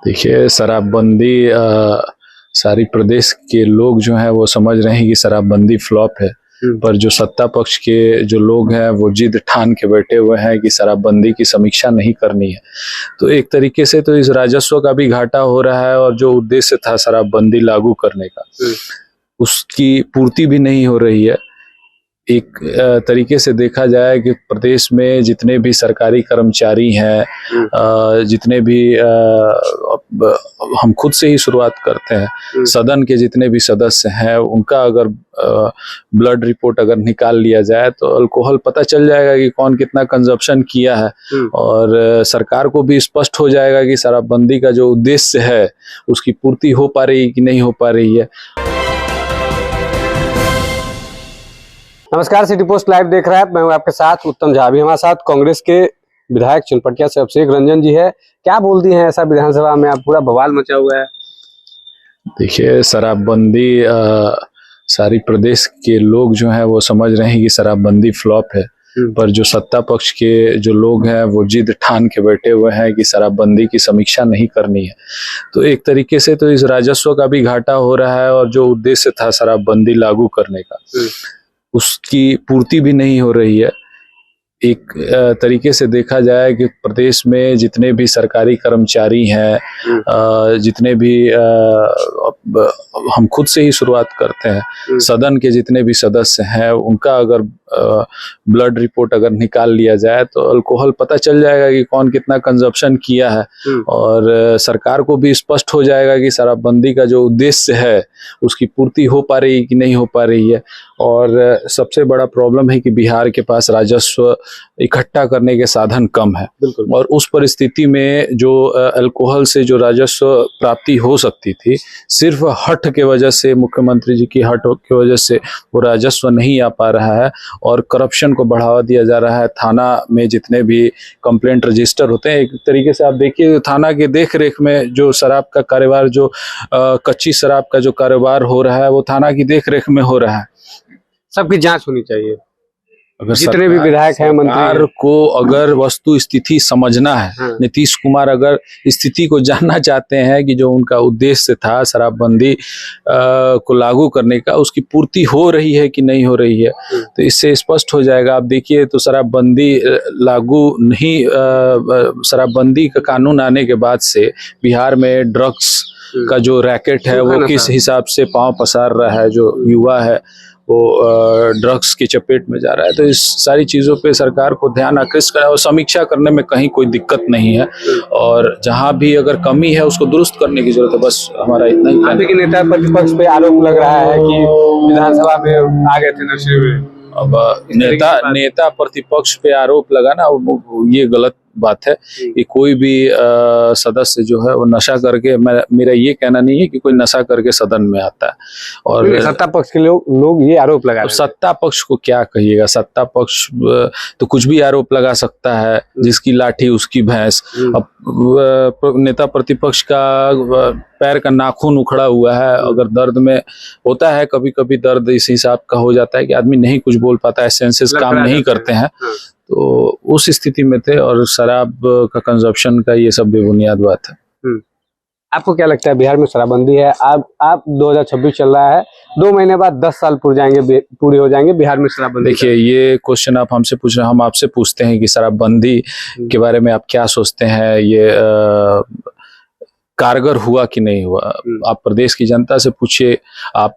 देखिए, शराबबंदी सारी प्रदेश के लोग जो हैं वो समझ रहे हैं कि शराबबंदी फ्लॉप है। पर जो सत्ता पक्ष के जो लोग हैं वो जिद ठान के बैठे हुए हैं कि शराबबंदी की समीक्षा नहीं करनी है। तो एक तरीके से तो इस राजस्व का भी घाटा हो रहा है और जो उद्देश्य था शराबबंदी लागू करने का उसकी पूर्ति भी नहीं हो रही है। एक तरीके से देखा जाए कि प्रदेश में जितने भी सरकारी कर्मचारी हैं, जितने भी हम खुद से ही शुरुआत करते हैं, सदन के जितने भी सदस्य हैं उनका अगर ब्लड रिपोर्ट अगर निकाल लिया जाए तो अल्कोहल पता चल जाएगा कि कौन कितना कंजप्शन किया है और सरकार को भी स्पष्ट हो जाएगा कि शराबबंदी का जो उद्देश्य है उसकी पूर्ति हो पा रही है कि नहीं हो पा रही है। नमस्कार, सिटी पोस्ट लाइव देख रहा है। मैं हूं आपके साथ उत्तम झा। अभी हमारे साथ कांग्रेस के विधायक चनपटिया से अभिषेक रंजन जी है। क्या बोल दिए हैं ऐसा विधानसभा में? आप पूरा बवाल मचा हुआ है। देखिए, शराबबंदी सारी प्रदेश के लोग जो हैं वो समझ रहे हैं कि शराबबंदी फ्लॉप है। पर जो सत्ता पक्ष के जो लोग हैं वो जिद ठान के बैठे हुए हैं कि शराबबंदी की समीक्षा नहीं करनी है। तो एक तरीके से तो इस राजस्व का भी घाटा हो रहा है और जो उद्देश्य था शराबबंदी लागू करने का उसकी पूर्ति भी नहीं हो रही है। एक तरीके से देखा जाए कि प्रदेश में जितने भी सरकारी कर्मचारी हैं, जितने भी हम खुद से ही शुरुआत करते हैं, सदन के जितने भी सदस्य हैं उनका अगर ब्लड रिपोर्ट अगर निकाल लिया जाए तो अल्कोहल पता चल जाएगा कि कौन कितना कंजप्शन किया है और सरकार को भी स्पष्ट हो जाएगा कि शराबबंदी का जो उद्देश्य है उसकी पूर्ति हो पा रही है कि नहीं हो पा रही है। और सबसे बड़ा प्रॉब्लम है कि बिहार के पास राजस्व इकट्ठा करने के साधन कम है और उस परिस्थिति में जो अल्कोहल से जो राजस्व प्राप्ति हो सकती थी, सिर्फ हठ के वजह से, मुख्यमंत्री जी की हठ की वजह से वो राजस्व नहीं आ पा रहा है और करप्शन को बढ़ावा दिया जा रहा है। थाना में जितने भी कंप्लेंट रजिस्टर होते हैं, एक तरीके से आप देखिए थाना के देख रेख में जो शराब का कारोबार, जो कच्ची शराब का जो कारोबार हो रहा है वो थाना की देख रेख में हो रहा है। सबकी जांच होनी चाहिए। अगर जितने भी विधायक हैं, मंत्री को अगर वस्तु स्थिति समझना है, नीतीश कुमार अगर स्थिति को जानना चाहते हैं कि जो उनका उद्देश्य था शराबबंदी को लागू करने का उसकी पूर्ति हो रही है कि नहीं हो रही है, तो इससे स्पष्ट हो जाएगा। आप देखिए तो शराबबंदी लागू नहीं, शराबबंदी का कानून आने के बाद से बिहार में ड्रग्स का जो रैकेट है वो किस हिसाब से पांव पसार रहा है। जो युवा है वो ड्रग्स की चपेट में जा रहा है। तो इस सारी चीज़ों पे सरकार को ध्यान आकृष्ट करें और समीक्षा करने में कहीं कोई दिक्कत नहीं है और जहां भी अगर कमी है उसको दुरुस्त करने की जरूरत है। बस हमारा इतना ही। आप देखिए, नेता प्रतिपक्ष पे आरोप लग रहा है कि विधानसभा में आ गए थे नशे में। अब नेता प्रतिपक्ष पे आरोप लगाना ये गलत बात है कि कोई भी सदस्य जो है वो नशा करके, मेरा ये कहना नहीं है कि कोई नशा करके सदन में आता है। और सत्ता पक्ष के लोग ये आरोप लगा रहे हैं। सत्ता पक्ष को क्या कहिएगा? सत्ता पक्ष तो कुछ भी आरोप लगा सकता है, जिसकी लाठी उसकी भैंस। अब नेता प्रतिपक्ष का पैर का नाखून उखड़ा हुआ है, अगर दर्द में होता है, कभी कभी दर्द इस हिसाब का हो जाता है कि आदमी नहीं कुछ बोल पाता है, सेंसेस काम नहीं करते हैं, तो उस स्थिति में थे और शराब का कंजप्शन का ये सब बेबुनियाद बात है। आपको क्या लगता है बिहार में शराबबंदी है? आप 2026 चल रहा है, 2 महीने बाद 10 साल पूरे हो जाएंगे बिहार में शराबबंदी। देखिए, ये क्वेश्चन आप हमसे पूछ रहे हैं, हम आपसे पूछते हैं कि शराबबंदी के बारे में आप क्या सोचते हैं, ये कारगर हुआ कि नहीं हुआ? आप प्रदेश की जनता से पूछिए। आप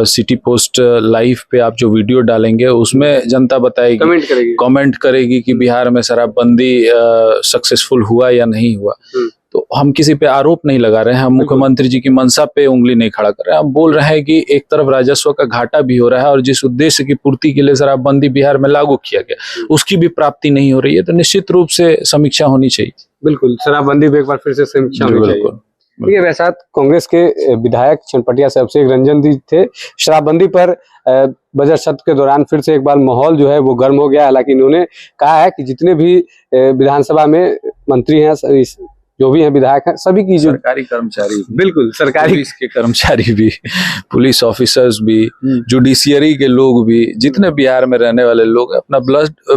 सिटी पोस्ट लाइव पे आप जो वीडियो डालेंगे उसमें जनता बताएगी, कमेंट करेगी कि बिहार में शराबबंदी सक्सेसफुल हुआ या नहीं हुआ। तो हम किसी पे आरोप नहीं लगा रहे हैं, हम मुख्यमंत्री जी की मंशा पे उंगली नहीं खड़ा कर रहे हैं। हम बोल रहे हैं कि एक तरफ राजस्व का घाटा भी हो रहा है और जिस उद्देश्य की पूर्ति के लिए शराबबंदी बिहार में लागू किया गया उसकी भी प्राप्ति नहीं हो रही है, तो निश्चित रूप से समीक्षा होनी चाहिए। बिल्कुल, शराबबंदी पे एक बार फिर से समीक्षा होनी चाहिए। ठीक है, वैसा कांग्रेस के विधायक चनपटिया से अभिषेक रंजन जी थे। शराबबंदी पर बजट सत्र के दौरान फिर से एक बार माहौल जो है वो गर्म हो गया। हालांकि इन्होंने कहा है कि जितने भी विधानसभा में मंत्री हैं, जो भी हैं विधायक हैं, सभी की जो सरकारी कर्मचारी भी, बिल्कुल सरकारी पुलिस के कर्मचारी भी, पुलिस ऑफिसर्स भी, जुडिशियरी के लोग भी, जितने बिहार में रहने वाले लोग, अपना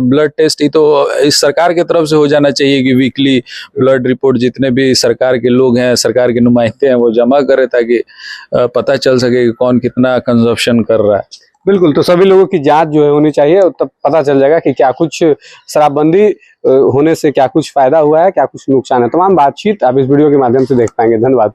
ब्लड टेस्ट ही तो इस सरकार की तरफ से हो जाना चाहिए कि वीकली ब्लड रिपोर्ट जितने भी सरकार के लोग हैं, सरकार के नुमाइंदे हैं, वो जमा करें ताकि पता चल सके कि कौन कितना कंजप्शन कर रहा है। बिल्कुल, तो सभी लोगों की जांच जो है होनी चाहिए, और तब पता चल जाएगा कि क्या कुछ शराबबंदी होने से क्या कुछ फायदा हुआ है, क्या कुछ नुकसान है। तमाम बातचीत आप इस वीडियो के माध्यम से देख पाएंगे। धन्यवाद।